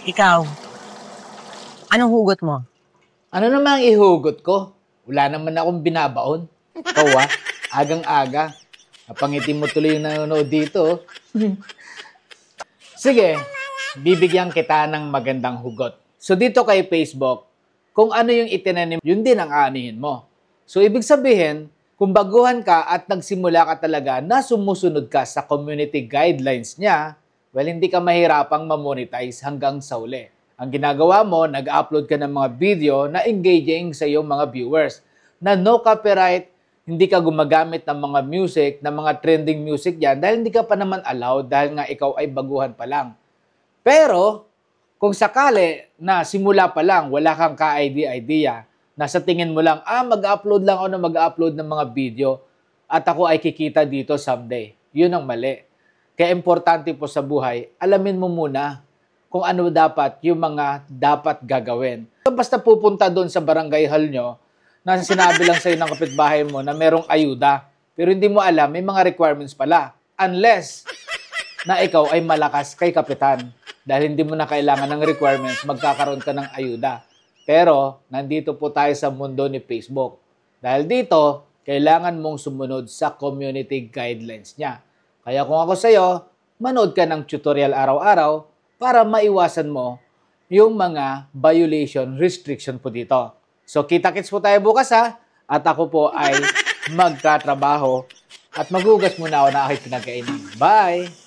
Ikaw, anong hugot mo? Ano namang ihugot ko? Wala naman akong binabaon. Ikaw agang-aga. Napangiti mo tuloy yung nanonood dito. Sige, bibigyan kita ng magandang hugot. So dito kay Facebook, kung ano yung itinanim, yun din ang aanihin mo. So ibig sabihin, kung baguhan ka at nagsimula ka talaga na sumusunod ka sa community guidelines niya, well, hindi ka mahirapang mamonetize hanggang sa uli. Ang ginagawa mo, nag-upload ka ng mga video na engaging sa iyong mga viewers. Na no copyright, hindi ka gumagamit ng mga music, ng mga trending music yan dahil hindi ka pa naman allowed dahil nga ikaw ay baguhan pa lang. Pero, kung sakali na simula pa lang, wala kang ka-idea, na sa tingin mo lang, mag-upload lang ako na mag-upload ng mga video at ako ay kikita dito someday. Yun ang mali. Kaya importante po sa buhay, alamin mo muna kung ano dapat yung mga dapat gagawin. Basta pupunta doon sa barangay hall nyo, na sinabi lang sa'yo ng kapitbahay mo na merong ayuda, pero hindi mo alam, may mga requirements pala. Unless na ikaw ay malakas kay kapitan. Dahil hindi mo na kailangan ng requirements, magkakaroon ka ng ayuda. Pero, nandito po tayo sa mundo ni Facebook. Dahil dito, kailangan mong sumunod sa community guidelines niya. Kaya kung ako sa'yo, manood ka ng tutorial araw-araw para maiwasan mo yung mga violation, restriction po dito. So, kita-kits po tayo bukas ha. At ako po ay magtatrabaho at maghugas muna ako na aking pinagkainin. Bye!